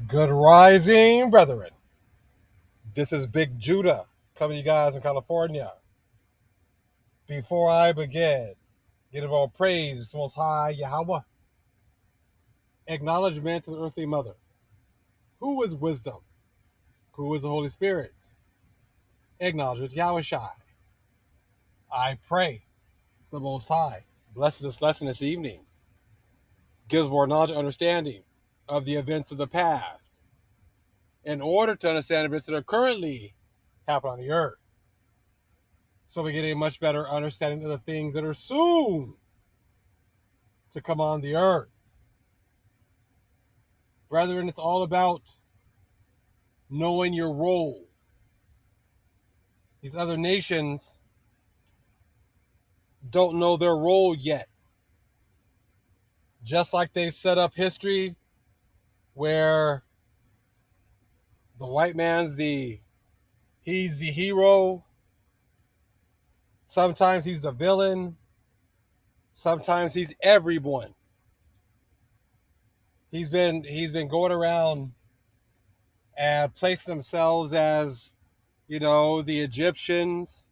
Good rising, brethren. This is Big Judah coming to you guys in California. Before I begin, give all praise to Most High Yahweh. Acknowledgement to the earthly mother. Who is wisdom? Who is the Holy Spirit? Acknowledgement to Yahweh Shai. I pray the Most High blesses this lesson this evening, gives more knowledge and understanding of the events of the past in order to understand events that are currently happening on the earth. So we get a much better understanding of the things that are soon to come on the earth. Brethren, it's all about knowing your role. These other nations don't know their role yet. Just like they've set up history where the white man's he's the hero. Sometimes he's the villain. Sometimes he's everyone. He's been going around and placing themselves as, the Egyptians,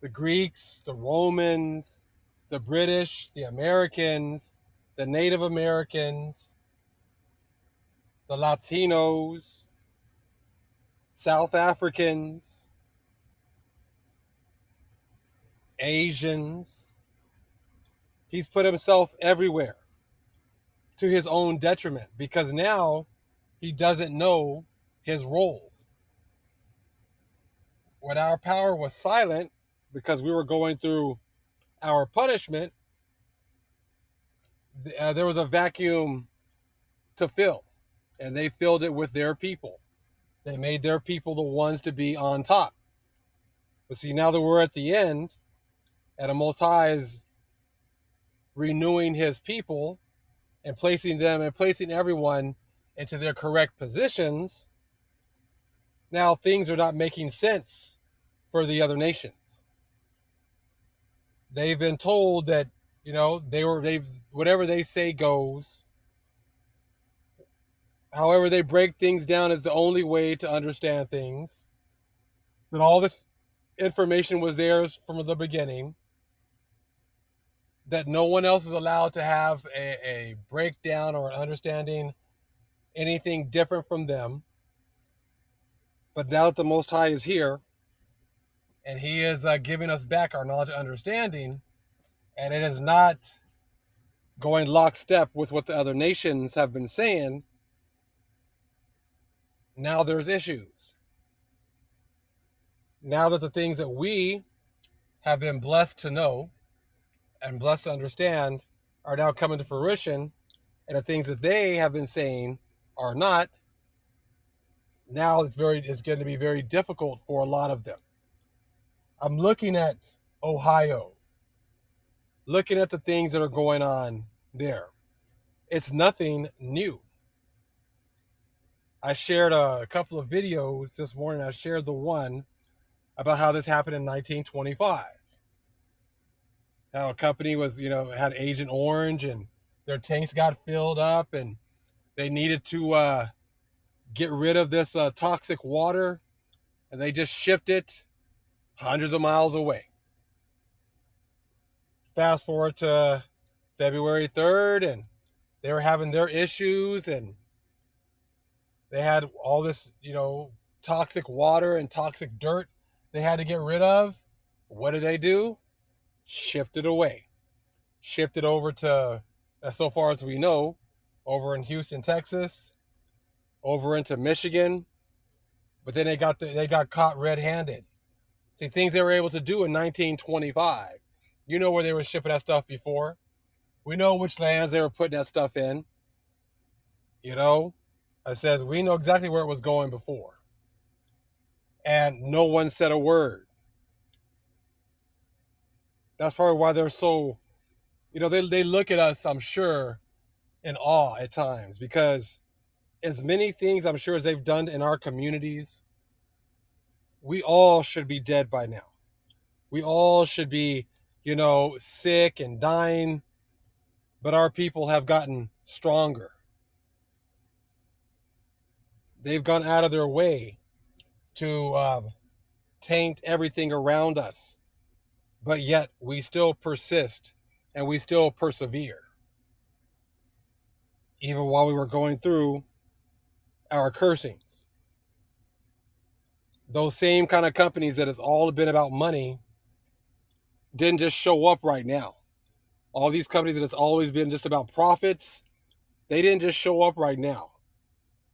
the Greeks, the Romans, the British, the Americans, the Native Americans, the Latinos, South Africans, Asians. He's put himself everywhere to his own detriment because now he doesn't know his role. When our power was silent because we were going through our punishment, there was a vacuum to fill, and they filled it with their people. They made their people the ones to be on top. But see, now that we're at the end, and the Most High is renewing his people and placing everyone into their correct positions, now things are not making sense for the other nations. They've been told that, whatever they say goes. However, they break things down is the only way to understand things. That all this information was theirs from the beginning. That no one else is allowed to have a breakdown or an understanding anything different from them. But now that the Most High is here, and he is giving us back our knowledge and understanding, and it is not going lockstep with what the other nations have been saying, now there's issues. Now that the things that we have been blessed to know and blessed to understand are now coming to fruition, and the things that they have been saying are not, now it's going to be very difficult for a lot of them. I'm looking at Ohio, looking at the things that are going on there. It's nothing new. I shared a couple of videos this morning. I shared the one about how this happened in 1925. How a company was, had Agent Orange and their tanks got filled up and they needed to get rid of this toxic water, and they just shipped it hundreds of miles away. Fast forward to February 3rd, and they were having their issues, and they had all this, toxic water and toxic dirt they had to get rid of. What did they do? Shipped it away. Shipped it over to, so far as we know, over in Houston, Texas, over into Michigan. But then they got caught red-handed. See, things they were able to do in 1925. You know where they were shipping that stuff before. We know which lands they were putting that stuff in. It says we know exactly where it was going before. And no one said a word. That's probably why they're so, they look at us, I'm sure, in awe at times, because as many things I'm sure as they've done in our communities, we all should be dead by now. We all should be, sick and dying, but our people have gotten stronger. They've gone out of their way to taint everything around us, but yet we still persist and we still persevere, even while we were going through our cursings. Those same kind of companies that has all been about money didn't just show up right now. All these companies that it's always been just about profits, they didn't just show up right now.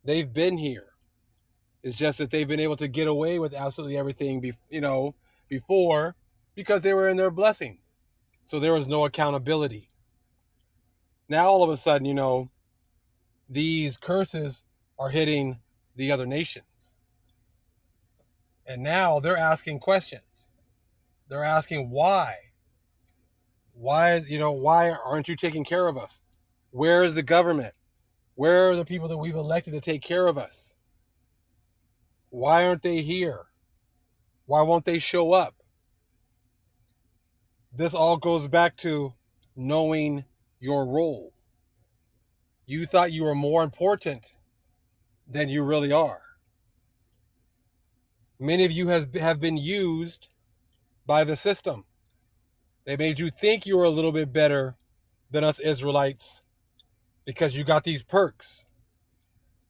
They've been here. It's just that they've been able to get away with absolutely everything, before, because they were in their blessings. So there was no accountability. Now all of a sudden, these curses are hitting the other nations. And now they're asking questions. They're asking why. Why aren't you taking care of us? Where is the government? Where are the people that we've elected to take care of us? Why aren't they here? Why won't they show up? This all goes back to knowing your role. You thought you were more important than you really are. Many of you have been used by the system. They made you think you were a little bit better than us Israelites because you got these perks.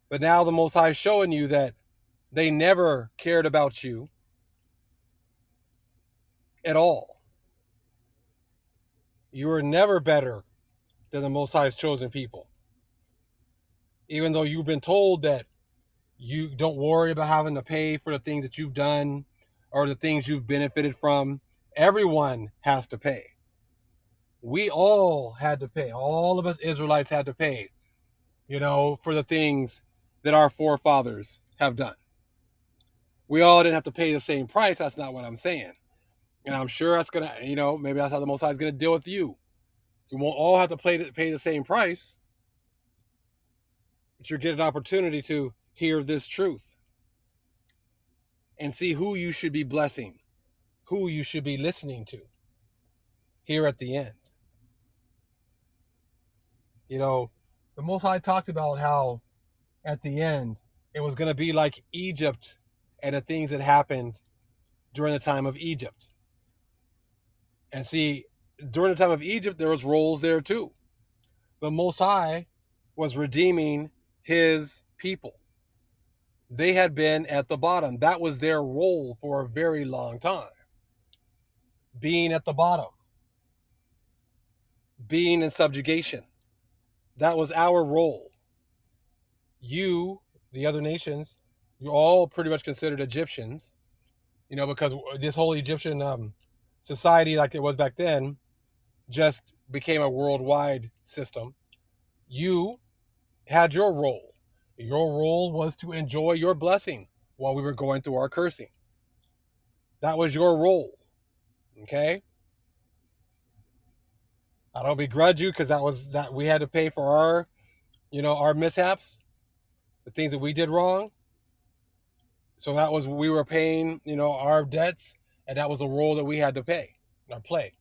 But now the Most High is showing you that they never cared about you at all. You were never better than the Most High's chosen people. Even though you've been told that you don't worry about having to pay for the things that you've done or the things you've benefited from. Everyone has to pay. We all had to pay. All of us Israelites had to pay, for the things that our forefathers have done. We all didn't have to pay the same price. That's not what I'm saying. And I'm sure that's going to, maybe that's how the Most High is going to deal with you. You won't all have to pay the same price, but you're getting an opportunity to hear this truth and see who you should be blessing, who you should be listening to here at the end. The Most High talked about how at the end it was going to be like Egypt and the things that happened during the time of Egypt. And see, during the time of Egypt, there was roles there too. The Most High was redeeming his people. They had been at the bottom. That was their role for a very long time. Being at the bottom. Being in subjugation. That was our role. You, the other nations, you're all pretty much considered Egyptians, because this whole Egyptian society, like it was back then, just became a worldwide system. You had your role. Your role was to enjoy your blessing while we were going through our cursing. That was your role. Okay? I don't begrudge you because that we had to pay for our mishaps, the things that we did wrong. So we were paying, our debts, and that was the role that we had to pay or play.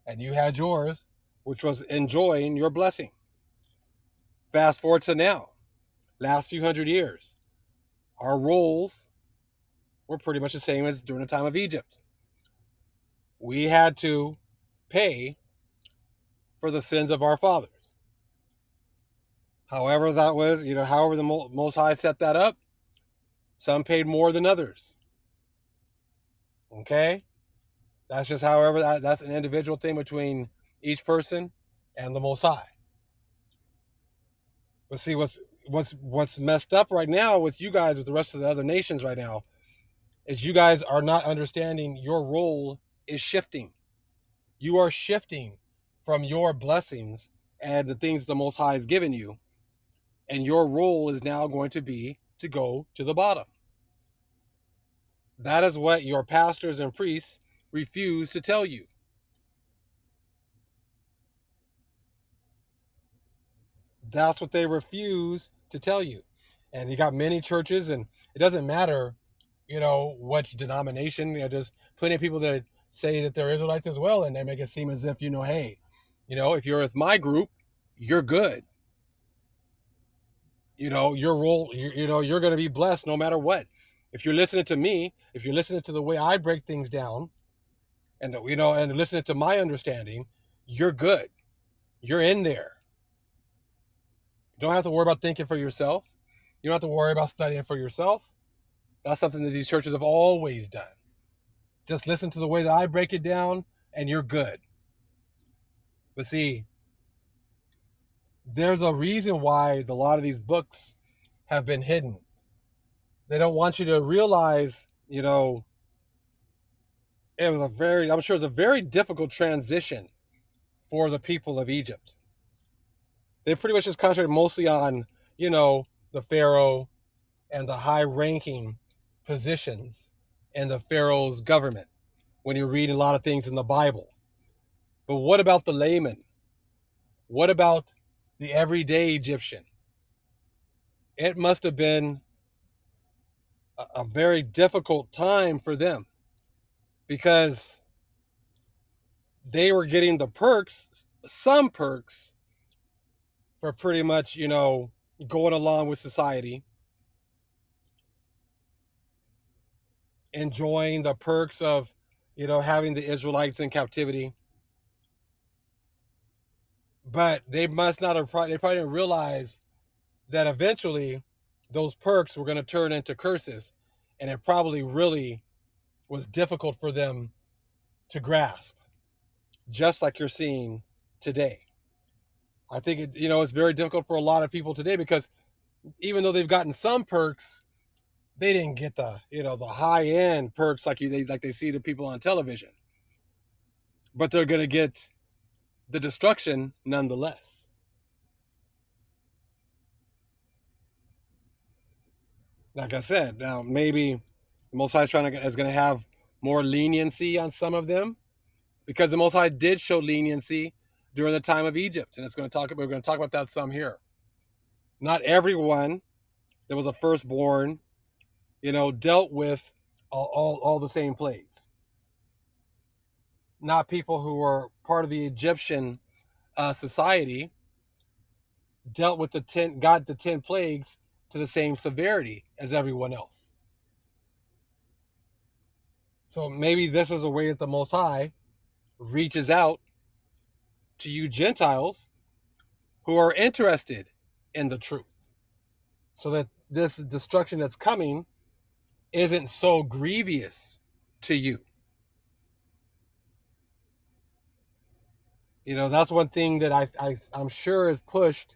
And you had yours, which was enjoying your blessing. Fast forward to now, last few hundred years, our roles were pretty much the same as during the time of Egypt. We had to pay for the sins of our fathers. However that was, however the Most High set that up, some paid more than others. Okay? That's just that's an individual thing between each person and the Most High. But see, what's messed up right now with you guys, with the rest of the other nations right now, is you guys are not understanding your role is shifting. You are shifting from your blessings and the things the Most High has given you, and your role is now going to be to go to the bottom. That is what your pastors and priests refuse to tell you. That's what they refuse to tell you. And you got many churches, and it doesn't matter, which denomination. There's plenty of people that say that they're Israelites as well, and they make it seem as if, hey, if you're with my group, you're good. your role, you're going to be blessed no matter what. If you're listening to me, if you're listening to the way I break things down, and and listening to my understanding, you're good. You're in there. You don't have to worry about thinking for yourself. You don't have to worry about studying for yourself. That's something that these churches have always done. Just listen to the way that I break it down, and you're good. But see, there's a reason why a lot of these books have been hidden. They don't want you to realize, I'm sure it was a very difficult transition for the people of Egypt. They pretty much just concentrated mostly on, the Pharaoh and the high ranking positions in the Pharaoh's government when you read a lot of things in the Bible. But what about the layman? What about the everyday Egyptian? It must have been a very difficult time for them because they were getting the perks, some perks, for pretty much, going along with society, enjoying the perks of, having the Israelites in captivity. But they must not have, they probably didn't realize that eventually those perks were going to turn into curses. And it probably really was difficult for them to grasp, just like you're seeing today. I think it's very difficult for a lot of people today because even though they've gotten some perks, they didn't get the high end perks like they see the people on television. But they're going to get the destruction nonetheless. Like I said, now maybe the Most High is going to have more leniency on some of them because the Most High did show leniency during the time of Egypt, and we're going to talk about that some here. Not everyone that was a firstborn, dealt with all the same plagues. Not people who were part of the Egyptian society dealt with got the 10 plagues to the same severity as everyone else. So maybe this is a way that the Most High reaches out to you Gentiles who are interested in the truth, so that this destruction that's coming isn't so grievous to you. That's one thing that I'm sure is pushed,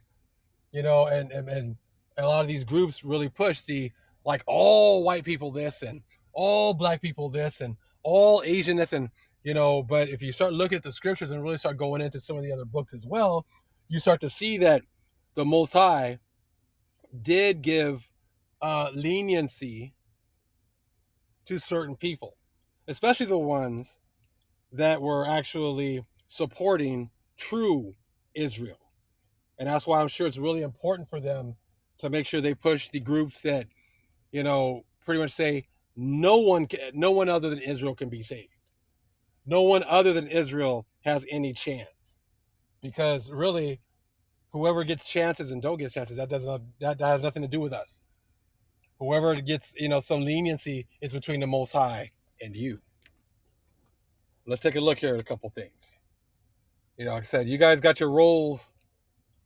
and a lot of these groups really push the, like, all white people this and all black people this and all Asian this, and but if you start looking at the scriptures and really start going into some of the other books as well, you start to see that the Most High did give leniency to certain people, especially the ones that were actually supporting true Israel. And that's why I'm sure it's really important for them to make sure they push the groups that, pretty much say no one other than Israel can be saved. No one other than Israel has any chance. Because really, whoever gets chances and don't get chances, that has nothing to do with us. Whoever gets, some leniency is between the Most High and you. Let's take a look here at a couple things. Like I said, you guys got your roles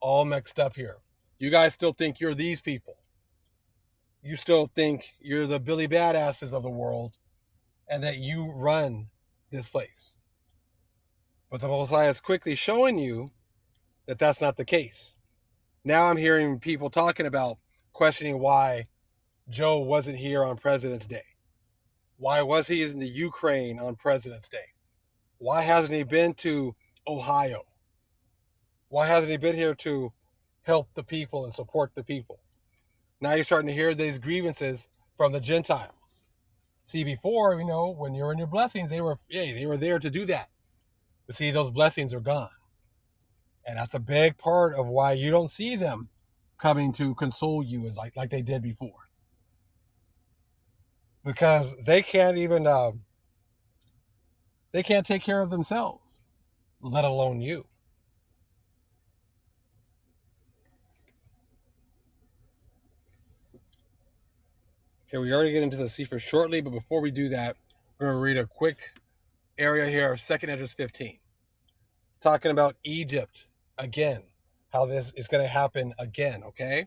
all mixed up here. You guys still think you're these people. You still think you're the Billy Badasses of the world and that you run this place. But the Messiah is quickly showing you that that's not the case. Now I'm hearing people talking about questioning why Joe wasn't here on President's Day. Why was he in the Ukraine on President's Day? Why hasn't he been to Ohio? Why hasn't he been here to help the people and support the people? Now you're starting to hear these grievances from the Gentiles. See, before, when you're in your blessings, they were there to do that. But see, those blessings are gone. And that's a big part of why you don't see them coming to console you as like they did before. Because they can't even they can't take care of themselves, let alone you. Okay, we already get into the Sefer shortly, but before we do that, we're going to read a quick area here, 2nd Esdras 15, talking about Egypt again, how this is going to happen again, okay?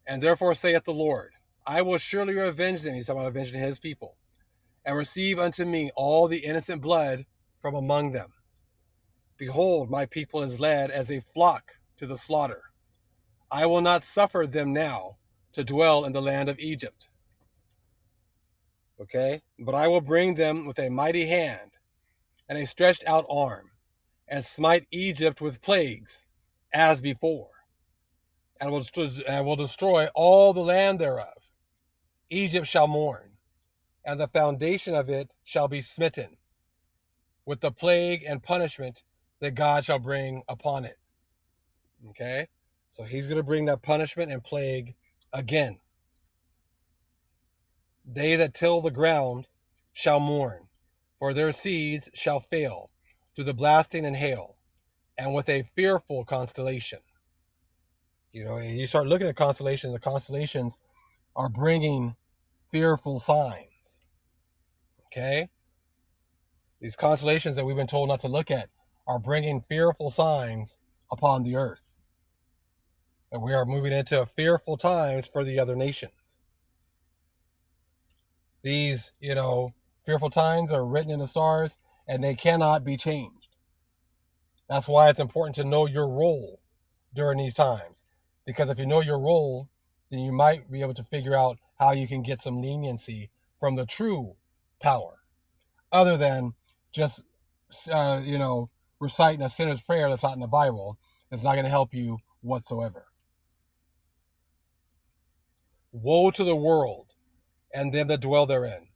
And therefore saith the Lord, I will surely revenge them, he's talking about avenging his people, and receive unto me all the innocent blood from among them. Behold, my people is led as a flock to the slaughter. I will not suffer them now to dwell in the land of Egypt. Okay? But I will bring them with a mighty hand and a stretched out arm, and smite Egypt with plagues as before, and will destroy all the land thereof. Egypt shall mourn, and the foundation of it shall be smitten with the plague and punishment that God shall bring upon it. Okay? So he's going to bring that punishment and plague again. They that till the ground shall mourn, for their seeds shall fail through the blasting and hail, and with a fearful constellation. You know, and you start looking at constellations, the constellations are bringing fearful signs. Okay? These constellations that we've been told not to look at are bringing fearful signs upon the earth. And we are moving into fearful times for the other nations. These, fearful times are written in the stars, and they cannot be changed. That's why it's important to know your role during these times. Because if you know your role, then you might be able to figure out how you can get some leniency from the true power, other than just, reciting a sinner's prayer that's not in the Bible. It's not going to help you whatsoever. Woe to the world and them that dwell therein,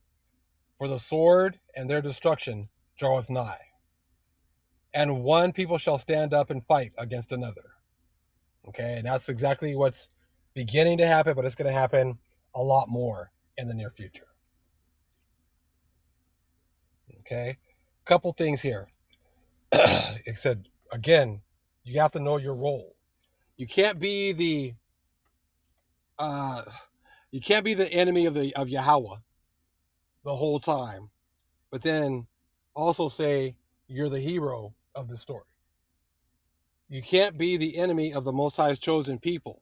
for the sword and their destruction draweth nigh. And one people shall stand up and fight against another. Okay, and that's exactly what's beginning to happen, but it's going to happen a lot more in the near future. Okay, couple things here. It said, again, you have to know your role. You can't be the enemy of Yahweh the whole time, but then also say you're the hero of the story. You can't be the enemy of the Most High's chosen people,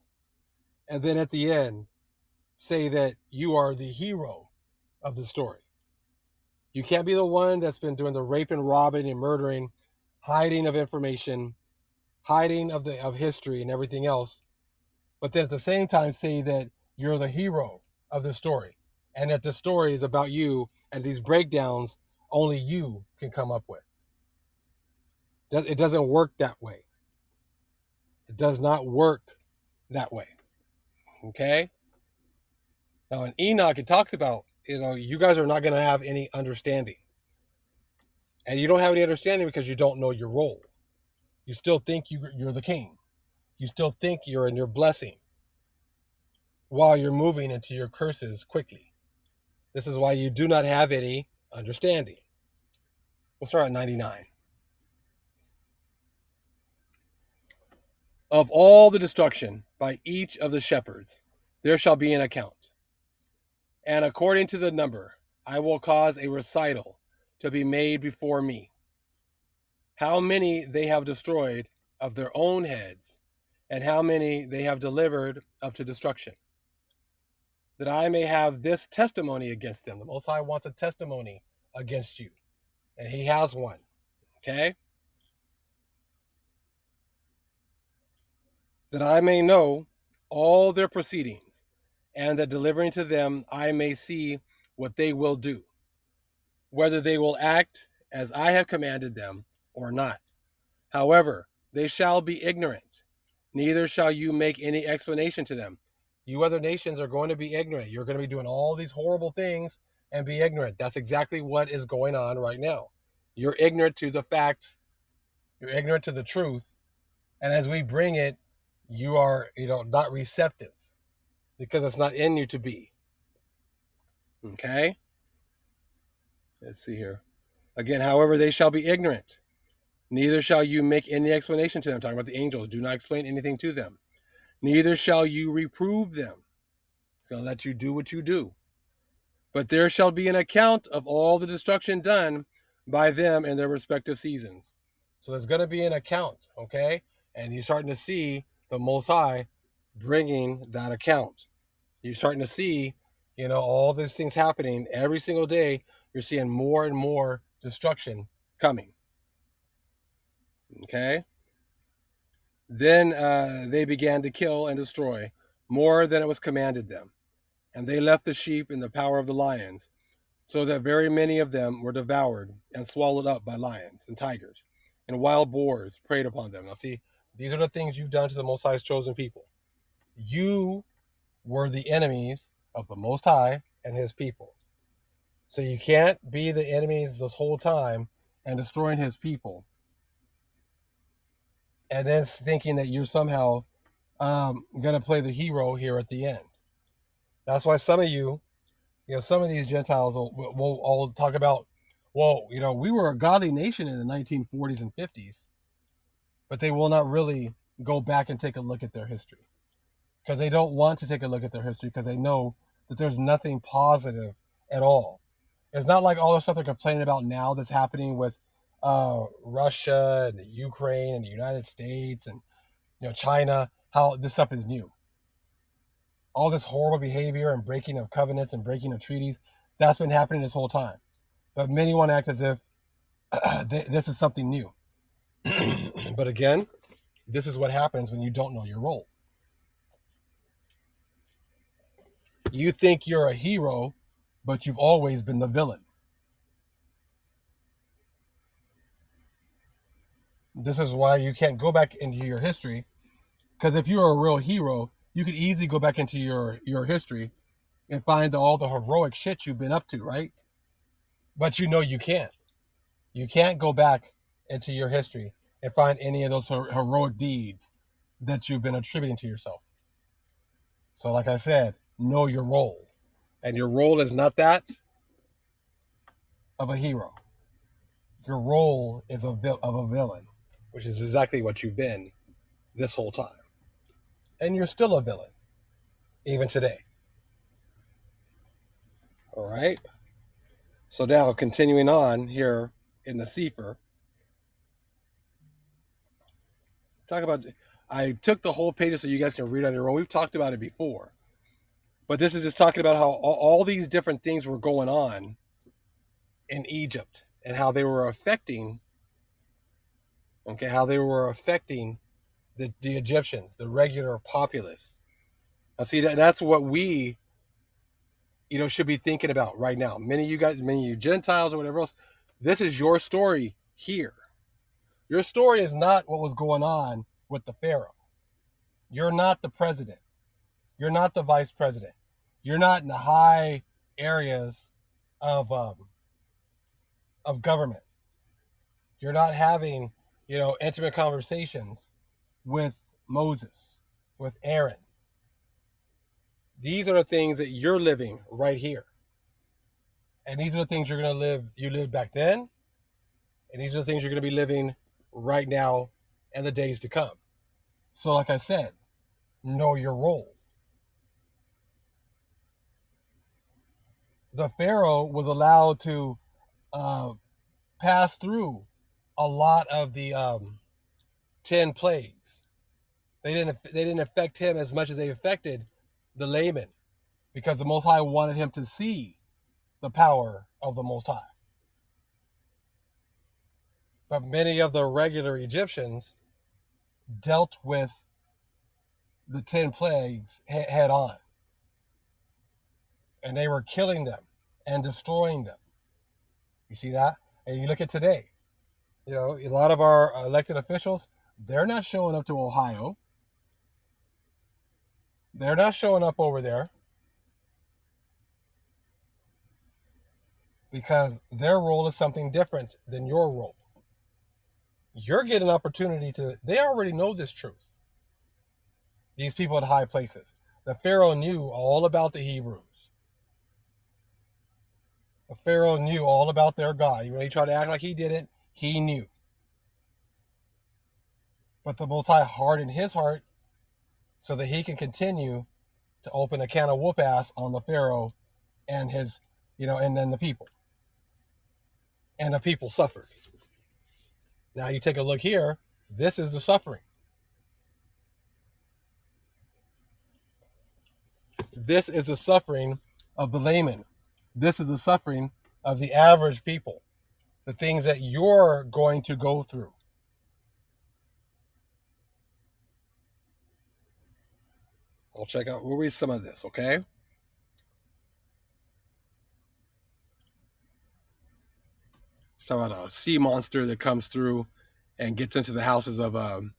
and then at the end say that you are the hero of the story. You can't be the one that's been doing the rape and robbing and murdering, hiding of information, hiding of history and everything else, but then at the same time say that you're the hero of the story, and that the story is about you, and these breakdowns only you can come up with. It doesn't work that way. It does not work that way. Okay? Now in Enoch, it talks about, you guys are not going to have any understanding. And you don't have any understanding because you don't know your role. You still think you're the king. You still think you're in your blessing while you're moving into your curses quickly. This is why you do not have any understanding. We'll start at 99. Of all the destruction by each of the shepherds, there shall be an account. And according to the number, I will cause a recital to be made before me. How many they have destroyed of their own heads, and how many they have delivered up to destruction. That I may have this testimony against them. The Most High wants a testimony against you, and he has one. Okay? That I may know all their proceedings, and that delivering to them I may see what they will do, whether they will act as I have commanded them or not. However, they shall be ignorant, neither shall you make any explanation to them. You other nations are going to be ignorant. You're going to be doing all these horrible things and be ignorant. That's exactly what is going on right now. You're ignorant to the facts. You're ignorant to the truth. And as we bring it, you are, not receptive because it's not in you to be. Okay? Let's see here. Again, however, they shall be ignorant. Neither shall you make any explanation to them. Talking about the angels. Do not explain anything to them. Neither shall you reprove them, It's going to let you do what you do. But there shall be an account of all the destruction done by them in their respective seasons. So there's going to be an account, okay? And you're starting to see the Most High bringing that account. You're starting to see, all these things happening every single day. You're seeing more and more destruction coming, okay? Then they began to kill and destroy more than it was commanded them. And they left the sheep in the power of the lions, so that very many of them were devoured and swallowed up by lions and tigers, and wild boars preyed upon them. Now, see, these are the things you've done to the Most High's chosen people. You were the enemies of the Most High and his people. So you can't be the enemies this whole time and destroying his people, and then thinking that you're somehow going to play the hero here at the end. That's why some of you, some of these Gentiles will all talk about, well, we were a godly nation in the 1940s and 50s, but they will not really go back and take a look at their history because they don't want to take a look at their history because they know that there's nothing positive at all. It's not like all the stuff they're complaining about now that's happening with Russia and the Ukraine and the United States and China, how this stuff is new. All this horrible behavior and breaking of covenants and breaking of treaties, that's been happening this whole time. But many want to act as if this is something new. But again, this is what happens when you don't know your role. You think you're a hero, but you've always been the villain. This is why you can't go back into your history, because if you're a real hero, you could easily go back into your history and find all the heroic shit you've been up to, right? But you can't. You can't go back into your history and find any of those heroic deeds that you've been attributing to yourself. So like I said, know your role. And your role is not that of a hero. Your role is of a villain, which is exactly what you've been this whole time. And you're still a villain, even today. All right? So now, continuing on here in the Sefer, I took the whole page so you guys can read on your own. We've talked about it before. But this is just talking about how all these different things were going on in Egypt and how they were affecting, the Egyptians, the regular populace. Now, see, that's what we, should be thinking about right now. Many of you Gentiles or whatever else, this is your story here. Your story is not what was going on with the Pharaoh. You're not the president. You're not the vice president. You're not in the high areas of government. You're not having, intimate conversations with Moses, with Aaron. These are the things that you're living right here. And these are the things you lived back then. And these are the things you're going to be living right now and the days to come. So like I said, know your role. The Pharaoh was allowed to pass through a lot of the 10 plagues. They didn't affect him as much as they affected the layman, because the Most High wanted him to see the power of the Most High. But many of the regular Egyptians dealt with the 10 plagues head on. And they were killing them and destroying them. You see that? And you look at today, a lot of our elected officials, they're not showing up to Ohio. They're not showing up over there because their role is something different than your role. You're getting an opportunity they already know this truth. These people at high places. The Pharaoh knew all about the Hebrews. The Pharaoh knew all about their God. When he tried to act like he didn't, he knew. But the Most High hardened his heart so that he can continue to open a can of whoop ass on the Pharaoh and his, and then the people. And the people suffered. Now you take a look here. This is the suffering. This is the suffering of the layman. This is the suffering of the average people. The things that you're going to go through. We'll read some of this, okay? It's about a sea monster that comes through and gets into the houses of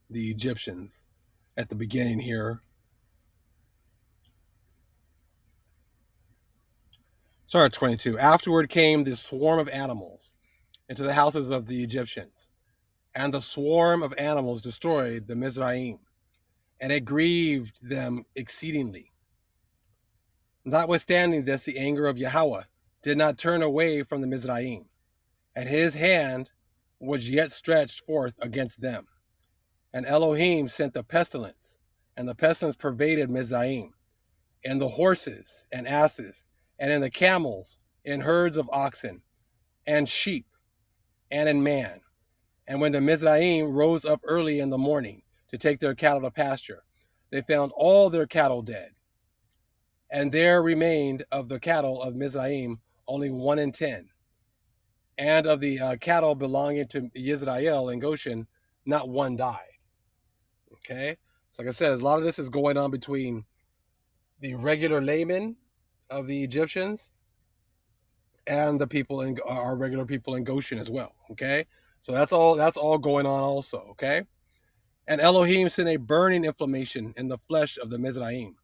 the Egyptians at the beginning here. Start at 22. Afterward came this swarm of animals into the houses of the Egyptians, and the swarm of animals destroyed the Mizraim, and it grieved them exceedingly. Notwithstanding this, the anger of Yahweh did not turn away from the Mizraim, and his hand was yet stretched forth against them. And Elohim sent the pestilence, and the pestilence pervaded Mizraim, in the horses and asses, and in the camels, in herds of oxen, and sheep, and in man. And when the Mizraim rose up early in the morning to take their cattle to pasture, they found all their cattle dead. And there remained of the cattle of Mizraim only 1 in 10. And of the cattle belonging to Israel in Goshen, not one died. Okay? So like I said, a lot of this is going on between the regular laymen of the Egyptians and the people in our regular people in Goshen as well. Okay? So that's all going on also. Okay? And Elohim sent a burning inflammation in the flesh of the Mizraim,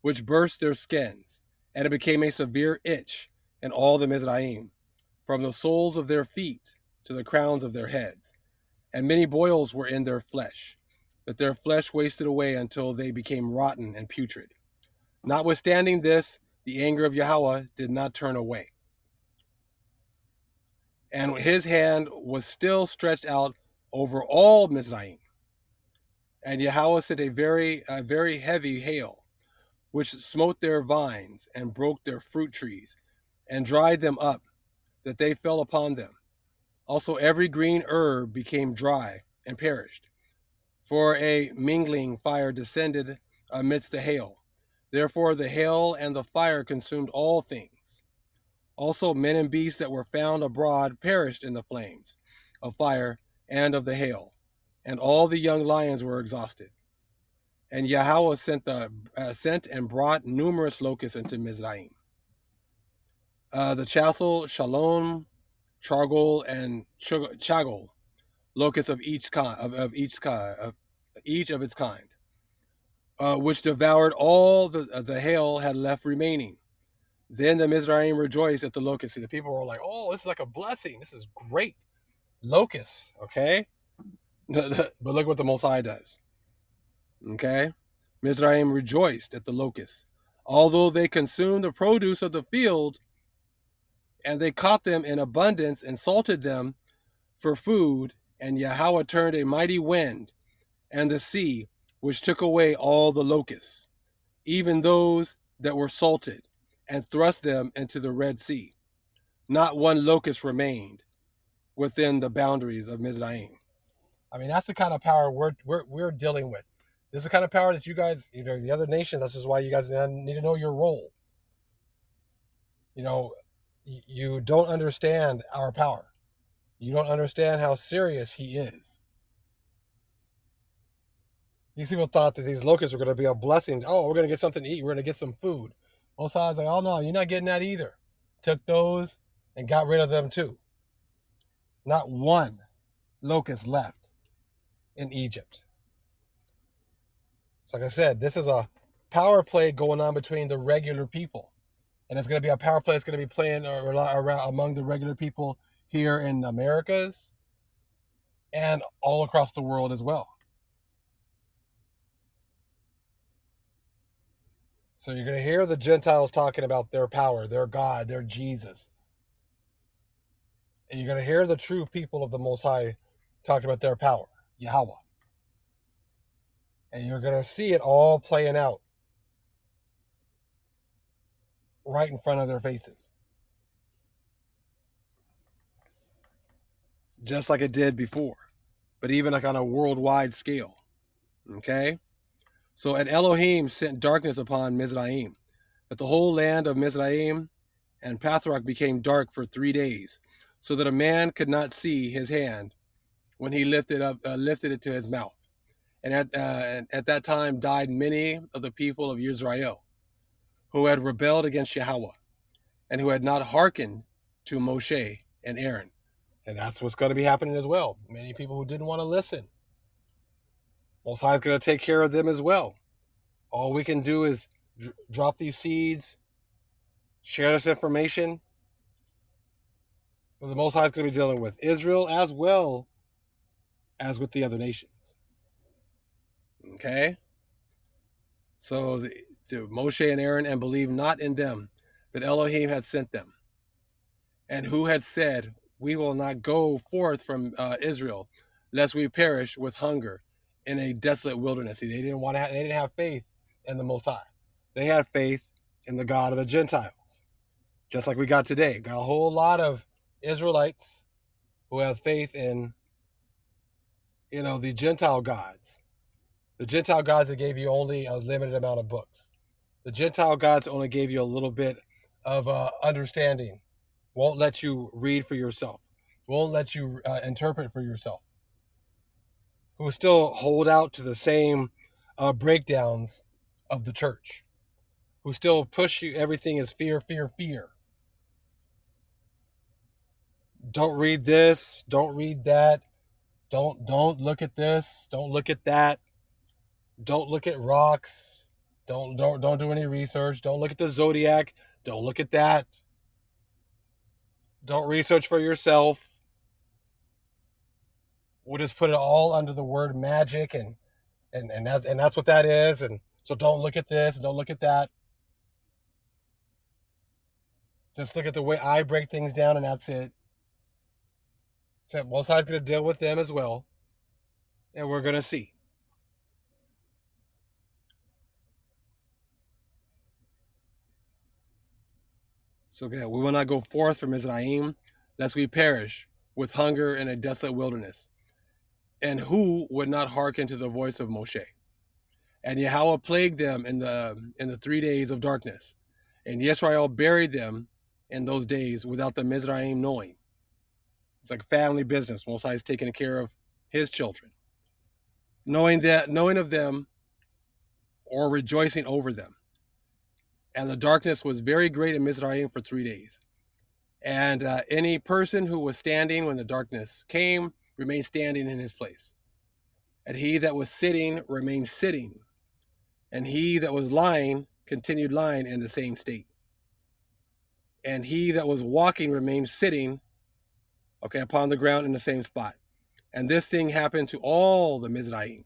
which burst their skins, and it became a severe itch in all the Mizraim, from the soles of their feet to the crowns of their heads. And many boils were in their flesh, that their flesh wasted away until they became rotten and putrid. Notwithstanding this, the anger of Yahweh did not turn away. And his hand was still stretched out over all Mizraim. And Yahweh sent a very heavy hail, which smote their vines and broke their fruit trees, and dried them up, that they fell upon them. Also every green herb became dry and perished, for a mingling fire descended amidst the hail. Therefore the hail and the fire consumed all things. Also men and beasts that were found abroad perished in the flames of fire and of the hail, and all the young lions were exhausted. And Yahweh sent and brought numerous locusts into Mizraim. The chassel, shalom, chargol, and chagol, locusts of each of its kind, which devoured all the hail had left remaining. Then the Mizraim rejoiced at the locusts. See, the people were like, "Oh, this is like a blessing. This is great, locusts." Okay, but look what the Most High does. Okay, Mizraim rejoiced at the locusts, although they consumed the produce of the field, and they caught them in abundance and salted them for food. And Yahweh turned a mighty wind and the sea, which took away all the locusts, even those that were salted, and thrust them into the Red Sea. Not one locust remained within the boundaries of Mizraim. I mean, that's the kind of power we're dealing with. This is the kind of power that you guys, the other nations. This is why you guys need to know your role. You don't understand our power. You don't understand how serious he is. These people thought that these locusts were going to be a blessing. Oh, we're going to get something to eat. We're going to get some food. Both sides like, oh no, you're not getting that either. Took those and got rid of them too. Not one locust left in Egypt. So like I said, this is a power play going on between the regular people. And it's going to be a power play that's going to be playing around among the regular people here in Americas and all across the world as well. So you're going to hear the Gentiles talking about their power, their God, their Jesus. And you're going to hear the true people of the Most High talking about their power, Yahweh. And you're going to see it all playing out. right in front of their faces, just like it did before, but even like on a worldwide scale. Okay? So, and Elohim sent darkness upon Mizraim, that the whole land of Mizraim and Pathrock became dark for 3 days, so that a man could not see his hand when he lifted it to his mouth. And at that time died many of the people of Israel, who had rebelled against Yahweh, and who had not hearkened to Moshe and Aaron. And that's what's going to be happening as well. Many people who didn't want to listen. Most High is going to take care of them as well. All we can do is drop these seeds, share this information. But the Most High is going to be dealing with Israel as well as with the other nations. Okay? So to Moshe and Aaron, and believe not in them, that Elohim had sent them, and who had said, we will not go forth from Israel, lest we perish with hunger in a desolate wilderness. See, they didn't have faith in the Most High. They had faith in the God of the Gentiles, just like we got today. Got a whole lot of Israelites who have faith in, the Gentile gods. The Gentile gods that gave you only a limited amount of books. The Gentile gods only gave you a little bit of understanding. Won't let you read for yourself. Won't let you interpret for yourself. Who still hold out to the same breakdowns of the church. Who still push you, everything is fear, fear, fear. Don't read this. Don't read that. Don't look at this. Don't look at that. Don't look at rocks. Don't do any research. Don't look at the zodiac. Don't look at that. Don't research for yourself. We'll just put it all under the word magic, and that's what that is. And so don't look at this, don't look at that. Just look at the way I break things down, and that's it. So Most High's going to deal with them as well, and we're going to see. So again, we will not go forth from Mizraim, lest we perish with hunger in a desolate wilderness. And who would not hearken to the voice of Moshe? And Yahweh plagued them in the 3 days of darkness. And Yisrael buried them in those days without the Mizraim knowing. It's like family business. Most High is taking care of his children. Knowing of them or rejoicing over them. And the darkness was very great in Mizraim for 3 days. And any person who was standing when the darkness came remained standing in his place. And he that was sitting remained sitting. And he that was lying continued lying in the same state. And he that was walking remained sitting, upon the ground in the same spot. And this thing happened to all the Mizraim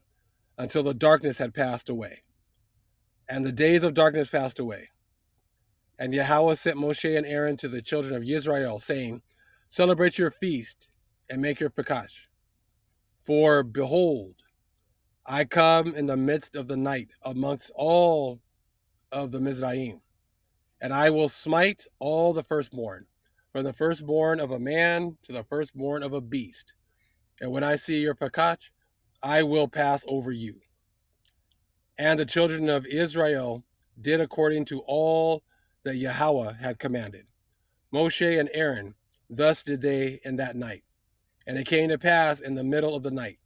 until the darkness had passed away. And the days of darkness passed away. And Yahweh sent Moshe and Aaron to the children of Israel, saying, celebrate your feast and make your Pekash. For behold, I come in the midst of the night amongst all of the Mizraim, and I will smite all the firstborn, from the firstborn of a man to the firstborn of a beast. And when I see your Pekach, I will pass over you. And the children of Israel did according to all that Yahweh had commanded. Moshe and Aaron, thus did they in that night. And it came to pass in the middle of the night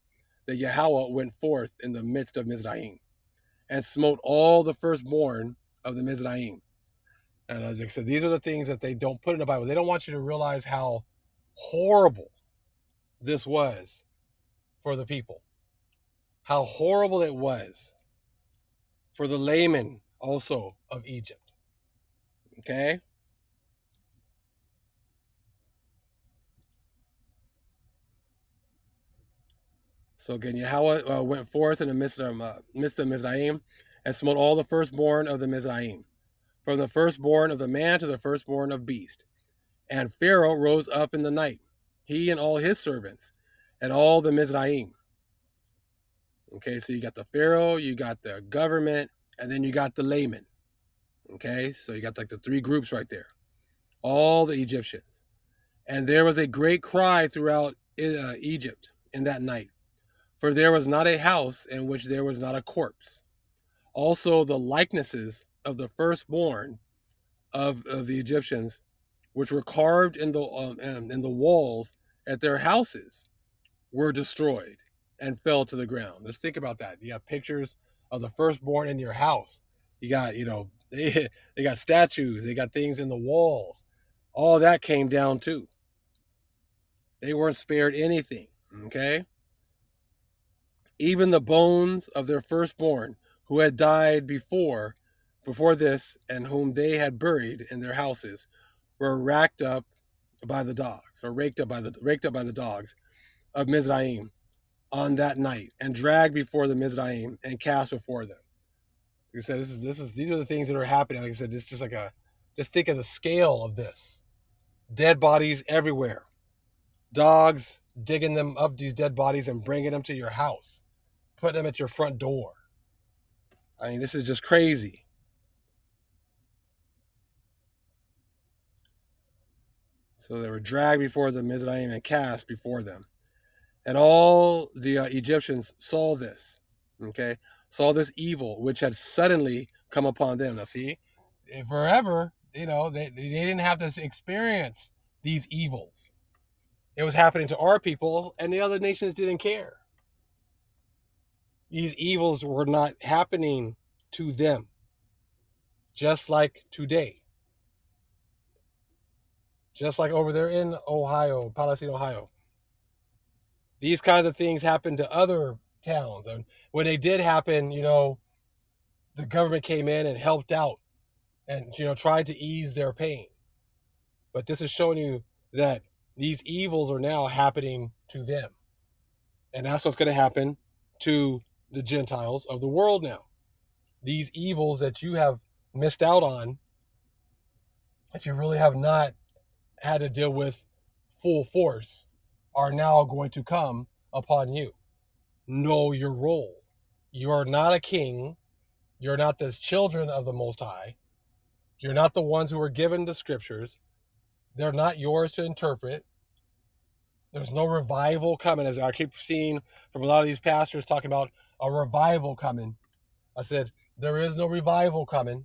that Yahweh went forth in the midst of Mizraim, and smote all the firstborn of the Mizraim. And as I said, these are the things that they don't put in the Bible. They don't want you to realize how horrible this was for the people. How horrible it was for the laymen also of Egypt. Okay? So again, Yahweh went forth in the midst of Mizraim, and smote all the firstborn of the Mizraim, from the firstborn of the man to the firstborn of beast. And Pharaoh rose up in the night, he and all his servants, and all the Mizraim. Okay, so you got the Pharaoh, you got the government, and then you got the laymen. Okay, so you got like the three groups right there, all the Egyptians. And there was a great cry throughout Egypt in that night, for there was not a house in which there was not a corpse. Also, the likenesses of the firstborn of the Egyptians, which were carved in the walls at their houses, were destroyed and fell to the ground. Let's think about that. You have pictures of the firstborn in your house. You got, they got statues, they got things in the walls. All that came down too. They weren't spared anything. Okay? Even the bones of their firstborn who had died before this, and whom they had buried in their houses, were racked up by the dogs, or raked up by the dogs of Mizraim on that night, and dragged before the Mizraim and cast before them. Like I said, these are the things that are happening. Like I said, it's just think of the scale of this. Dead bodies everywhere. Dogs digging them up, these dead bodies, and bringing them to your house, putting them at your front door. I mean, this is just crazy. So they were dragged before the Mizraim and cast before them. And all the Egyptians saw this, okay? Saw this evil which had suddenly come upon them. Now, see, forever, they didn't have to experience these evils. It was happening to our people, and the other nations didn't care. These evils were not happening to them, just like today. Just like over there in Ohio, Palestine, Ohio. These kinds of things happen to other towns. And when they did happen, the government came in and helped out and, tried to ease their pain. But this is showing you that these evils are now happening to them. And that's what's going to happen to the Gentiles of the world now. These evils that you have missed out on, that you really have not had to deal with full force, are now going to come upon you. Know your role. You are not a king. You're not the children of the Most High. You're not the ones who were given the scriptures. They're not yours to interpret. There's no revival coming, as I keep seeing from a lot of these pastors talking about a revival coming. I said, there is no revival coming.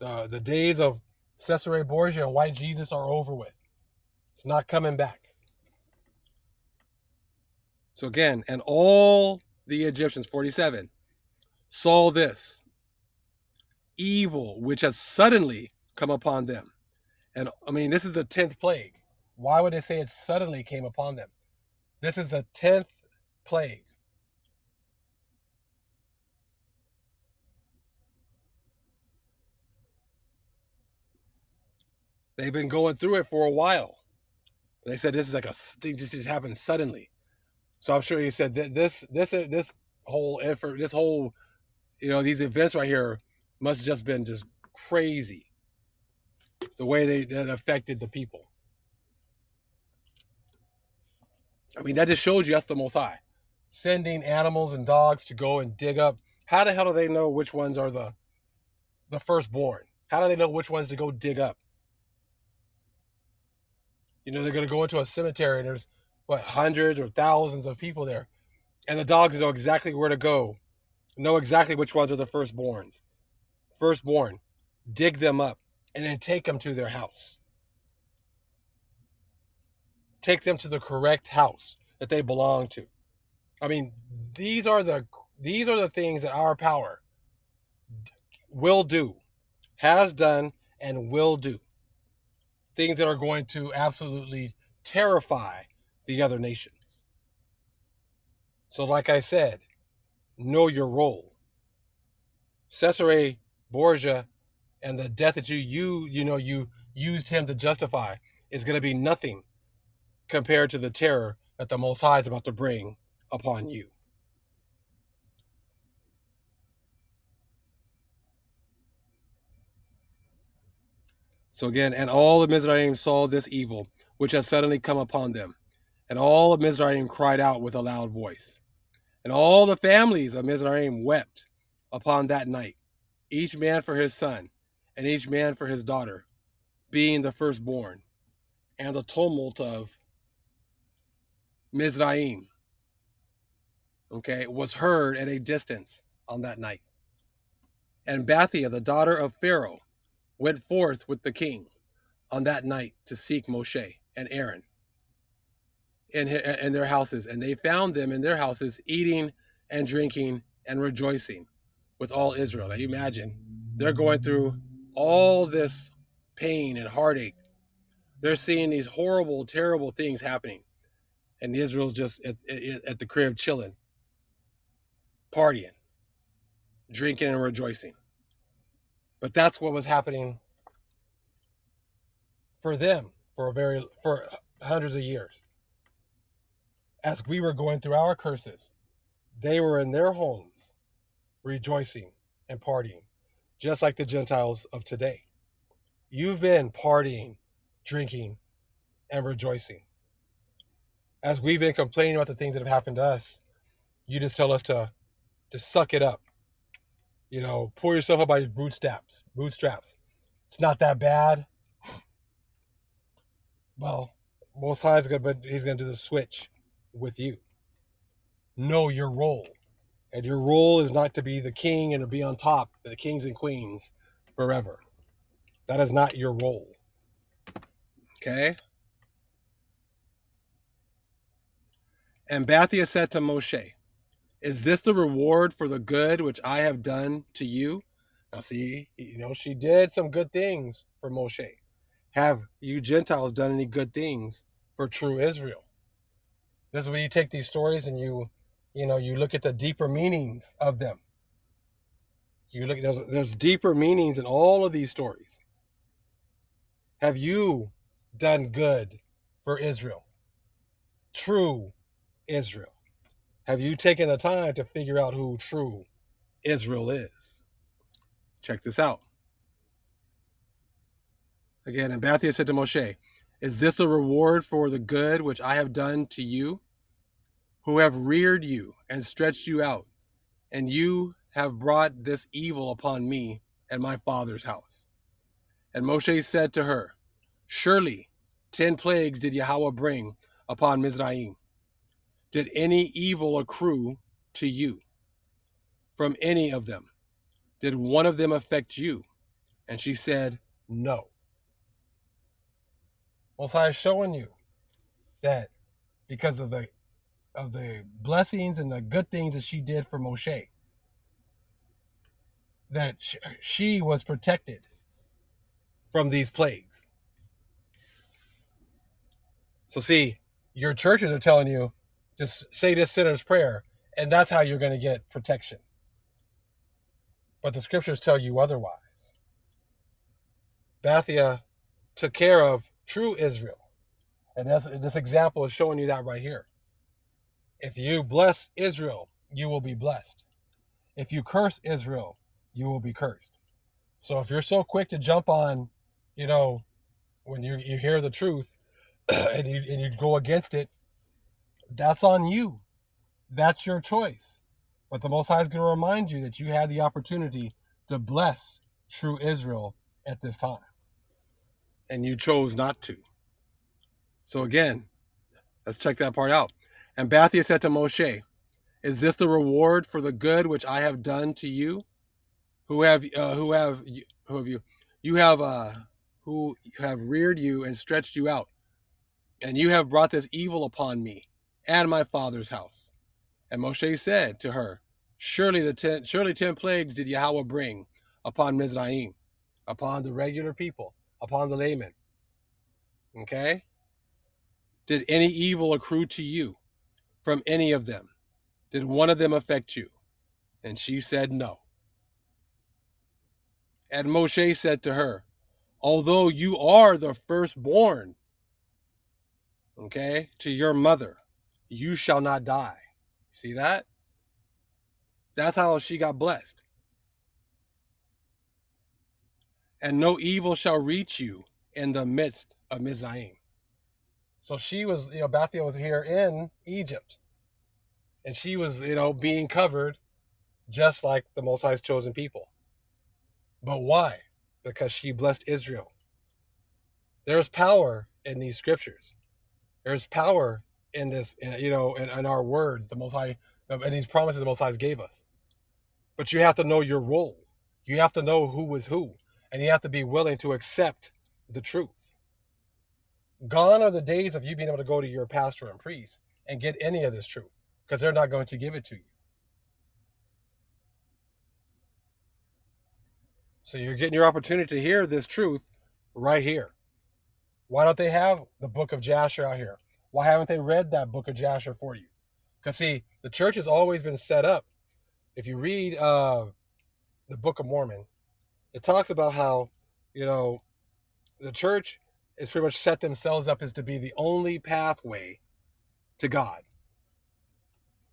The days of Caesarea Borgia and white Jesus are over with. It's not coming back. So again, and all the Egyptians, 47, saw this evil which has suddenly come upon them. And I mean, this is the 10th plague. Why would they say it suddenly came upon them? This is the 10th plague. They've been going through it for a while. They said this is like a thing just happened suddenly. So I'm sure he said that this whole effort, this whole, these events right here must have just been just crazy. The way that affected the people. I mean, that just shows you that's the Most High. Sending animals and dogs to go and dig up. How the hell do they know which ones are the firstborn? How do they know which ones to go dig up? They're going to go into a cemetery and there's, hundreds or thousands of people there. And the dogs know exactly where to go, know exactly which ones are the firstborns. Firstborn, dig them up, and then take them to their house. Take them to the correct house that they belong to. I mean, these are the things that our power will do, has done, and will do. Things that are going to absolutely terrify the other nations. So like I said, know your role. Caesarea Borgia and the death that you used him to justify is going to be nothing compared to the terror that the Most High is about to bring upon you. So again, and all of Mizraim saw this evil, which has suddenly come upon them. And all of Mizraim cried out with a loud voice. And all the families of Mizraim wept upon that night, each man for his son, and each man for his daughter, being the firstborn. And the tumult of Mizraim, okay, was heard at a distance on that night. And Bathia, the daughter of Pharaoh, went forth with the king on that night to seek Moshe and Aaron in their houses. And they found them in their houses eating and drinking and rejoicing with all Israel. Now you imagine, they're going through all this pain and heartache. They're seeing these horrible, terrible things happening. And Israel's just at the crib chilling, partying, drinking and rejoicing. But that's what was happening for them for hundreds of years. As we were going through our curses, they were in their homes rejoicing and partying, just like the Gentiles of today. You've been partying, drinking, and rejoicing. As we've been complaining about the things that have happened to us, you just tell us to suck it up. Pull yourself up by your bootstraps. It's not that bad. Well, Most High he's gonna do the switch with you. Know your role. And your role is not to be the king and to be on top, the kings and queens forever. That is not your role. Okay? And Bathia said to Moshe, is this the reward for the good which I have done to you? Now see, she did some good things for Moshe. Have you Gentiles done any good things for true Israel? This is where you take these stories and you look at the deeper meanings of them. You look, there's deeper meanings in all of these stories. Have you done good for Israel? True Israel. Have you taken the time to figure out who true Israel is? Check this out. Again, and Bathia said to Moshe, is this a reward for the good which I have done to you, who have reared you and stretched you out, and you have brought this evil upon me and my father's house? And Moshe said to her, surely 10 plagues did Yahweh bring upon Mizraim. Did any evil accrue to you from any of them? Did one of them affect you? And she said, no. Most High is showing you that because of the blessings and the good things that she did for Moshe, that she was protected from these plagues. So see, your churches are telling you, just say this sinner's prayer, and that's how you're going to get protection. But the scriptures tell you otherwise. Bathia took care of true Israel. And this example is showing you that right here. If you bless Israel, you will be blessed. If you curse Israel, you will be cursed. So if you're so quick to jump on, when you hear the truth and you go against it, that's on you. That's your choice. But the Most High is going to remind you that you had the opportunity to bless true Israel at this time. And you chose not to. So again, let's check that part out. And Bathia said to Moshe, is this the reward for the good which I have done to you? Who have reared you and stretched you out, and you have brought this evil upon me and my father's house. And Moshe said to her, surely 10 plagues did Yahweh bring upon Mizraim, upon the regular people, upon the laymen. Okay? Did any evil accrue to you from any of them? Did one of them affect you? And she said no. And Moshe said to her, although you are the firstborn, okay, to your mother, you shall not die. See that? That's how she got blessed. And no evil shall reach you in the midst of Mizraim. So she was, Bathia was here in Egypt. And she was, being covered just like the Most High's chosen people. But why? Because she blessed Israel. There's power in these scriptures. There's power in this, in our words, the Most High, and these promises the Most High gave us. But you have to know your role. You have to know who is who, and you have to be willing to accept the truth. Gone are the days of you being able to go to your pastor and priest and get any of this truth, because they're not going to give it to you. So you're getting your opportunity to hear this truth right here. Why don't they have the book of Jasher out here? Why haven't they read that book of Jasher for you? Because, see, the church has always been set up. If you read the Book of Mormon, it talks about how, the church is pretty much set themselves up as to be the only pathway to God.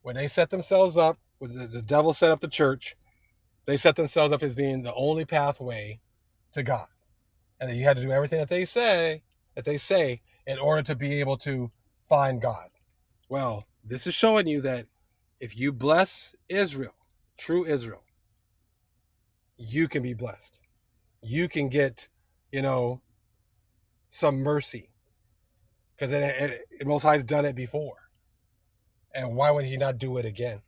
When they set themselves up, when the devil set up the church, they set themselves up as being the only pathway to God. And then you had to do everything that they say in order to be able to find God. Well, this is showing you that if you bless Israel, true Israel, you can be blessed. You can get, some mercy, because it Most High's done it before. And why would he not do it again?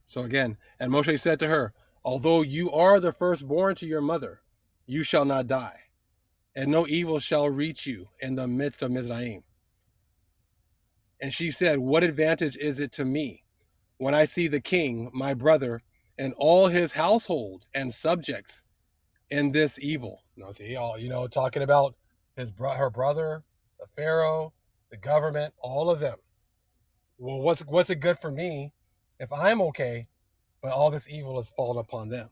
So again, and Moshe said to her, although you are the firstborn to your mother, you shall not die, and no evil shall reach you in the midst of Mizraim. And she said, what advantage is it to me when I see the king, my brother, and all his household and subjects in this evil? Now, see, all talking about her brother, the Pharaoh, the government, all of them. Well, what's it good for me if I'm okay, but all this evil has fallen upon them?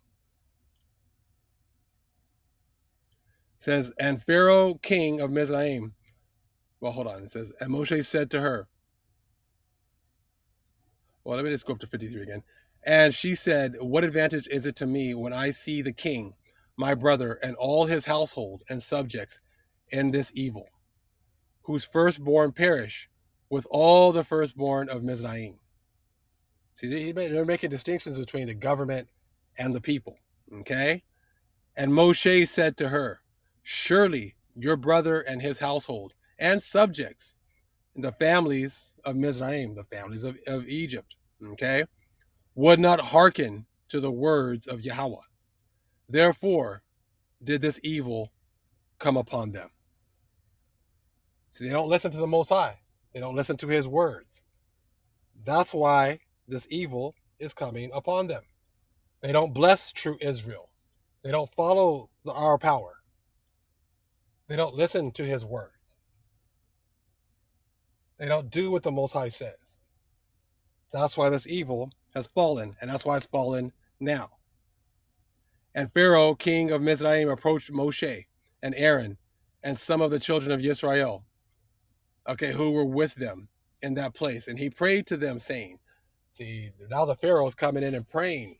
It says, and Pharaoh, king of Mizraim. Well, hold on. It says, and Moshe said to her, well, let me just go up to 53 again. And she said, what advantage is it to me when I see the king, my brother, and all his household and subjects in this evil, whose firstborn perish with all the firstborn of Mizraim? See, they're making distinctions between the government and the people. Okay? And Moshe said to her, surely your brother and his household and subjects, the families of Mizraim, the families of Egypt, okay, would not hearken to the words of Yahweh. Therefore did this evil come upon them. See, they don't listen to the Most High. They don't listen to his words. That's why this evil is coming upon them. They don't bless true Israel. They don't follow our power. They don't listen to his words. They don't do what the Most High says. That's why this evil has fallen, and that's why it's fallen now. And Pharaoh, king of Mizraim, approached Moshe and Aaron and some of the children of Israel, okay, who were with them in that place. And he prayed to them, saying, see, now the Pharaoh's coming in and praying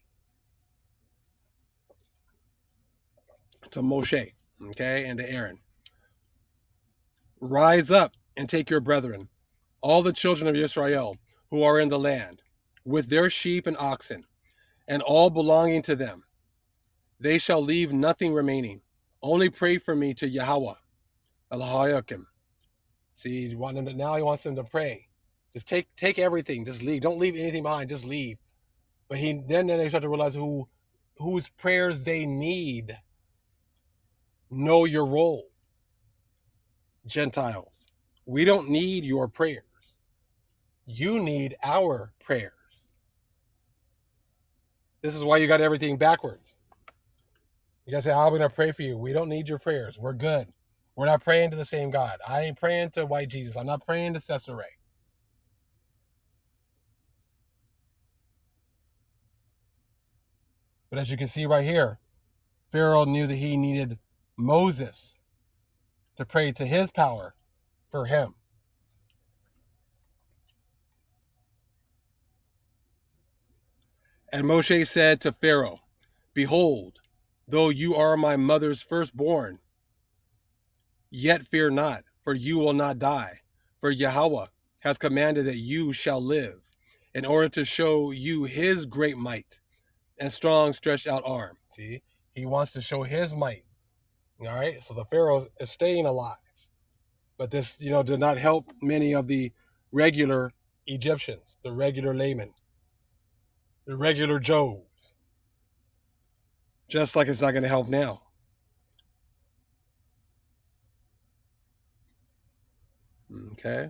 to Moshe, okay, and to Aaron. Rise up and take your brethren, all the children of Israel who are in the land, with their sheep and oxen, and all belonging to them. They shall leave nothing remaining. Only pray for me to Yahweh, Elohakim. See, now he wants them to pray. Just take everything. Just leave. Don't leave anything behind. Just leave. But then they start to realize whose prayers they need. Know your role. Gentiles, we don't need your prayers. You need our prayers. This is why you got everything backwards. You guys say, I'm going to pray for you. We don't need your prayers. We're good. We're not praying to the same God. I ain't praying to white Jesus. I'm not praying to Caesarea. But as you can see right here, Pharaoh knew that he needed Moses to pray to his power for him. And Moshe said to Pharaoh, behold, though you are my mother's firstborn, yet fear not, for you will not die. For Yahweh has commanded that you shall live, in order to show you his great might and strong stretched out arm. See, he wants to show his might. All right, so the Pharaoh is staying alive. But this, did not help many of the regular Egyptians, the regular laymen, the regular Joes. Just like it's not going to help now. Okay.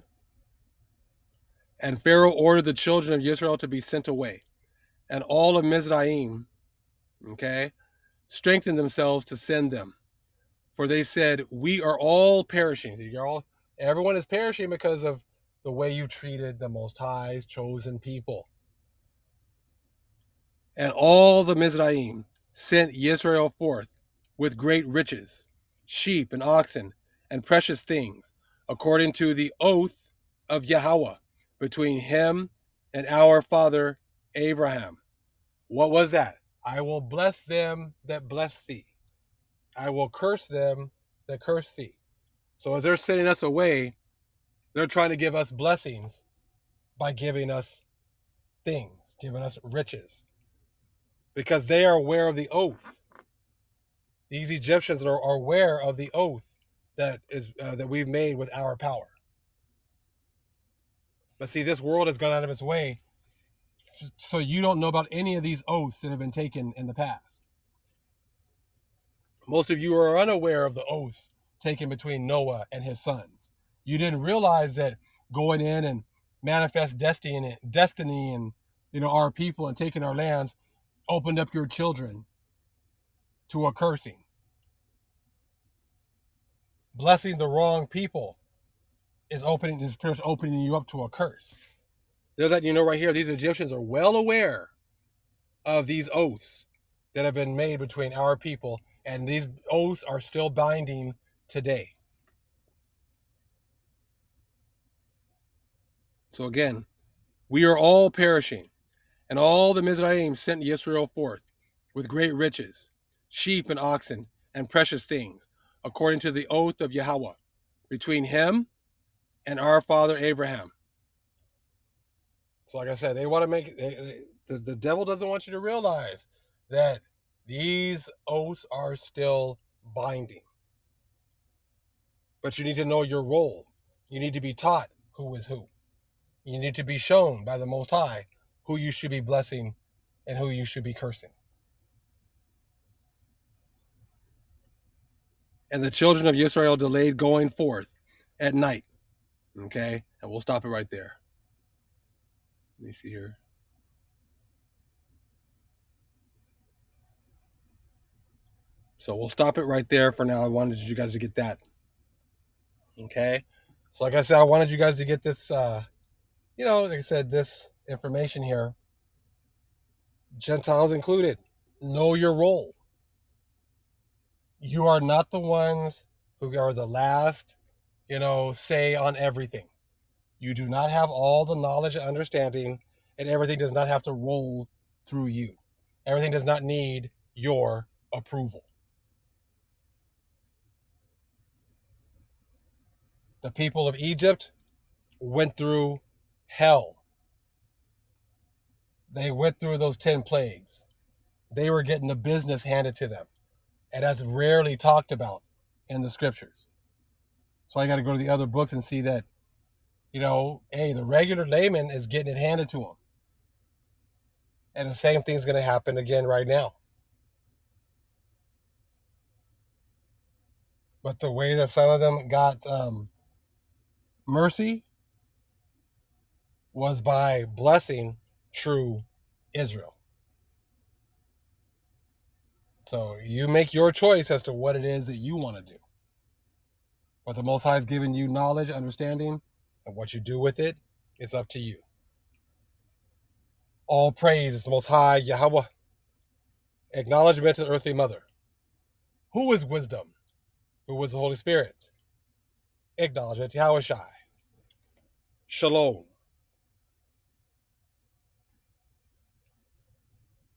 And Pharaoh ordered the children of Israel to be sent away. And all of Mizraim, okay, strengthened themselves to send them. For they said, we are all perishing. Everyone is perishing because of the way you treated the Most High's chosen people. And all the Mizraim sent Israel forth with great riches, sheep and oxen, and precious things, according to the oath of Yahweh between him and our father Abraham. What was that? I will bless them that bless thee. I will curse them that curse thee. So as they're sending us away, they're trying to give us blessings by giving us things, giving us riches, because they are aware of the oath. These Egyptians are aware of the oath that we've made with our power. But see, this world has gone out of its way, so you don't know about any of these oaths that have been taken in the past. Most of you are unaware of the oaths taken between Noah and his sons. You didn't realize that going in and manifest destiny and our people and taking our lands opened up your children to a cursing. Blessing the wrong people is opening you up to a curse. They're letting you know right here, these Egyptians are well aware of these oaths that have been made between our people, and these oaths are still binding today. So again, we are all perishing, and all the Mizraim sent Israel forth with great riches, sheep and oxen, and precious things, according to the oath of Yahweh, between him and our father Abraham. So like I said, they want to make the devil doesn't want you to realize that these oaths are still binding. But you need to know your role. You need to be taught who is who. You need to be shown by the Most High who you should be blessing and who you should be cursing. And the children of Israel delayed going forth at night. Okay? And we'll stop it right there. Let me see here. So we'll stop it right there for now. I wanted you guys to get that. Okay? So like I said, I wanted you guys to get this, like I said, this information here. Gentiles included. Know your role. You are not the ones who are the last, say on everything. You do not have all the knowledge and understanding, and everything does not have to roll through you. Everything does not need your approval. The people of Egypt went through hell. They went through those 10 plagues. They were getting the business handed to them. And that's rarely talked about in the scriptures. So I got to go to the other books and see that, hey, the regular layman is getting it handed to him. And the same thing's going to happen again right now. But the way that some of them got mercy was by blessing true Israel. So you make your choice as to what it is that you want to do. But the Most High has given you knowledge, understanding, and what you do with it is up to you. All praise is the Most High, Yahweh. Acknowledgement to the earthly mother. Who is wisdom? Who was the Holy Spirit? Acknowledgement to Yahweh Shai. Shalom.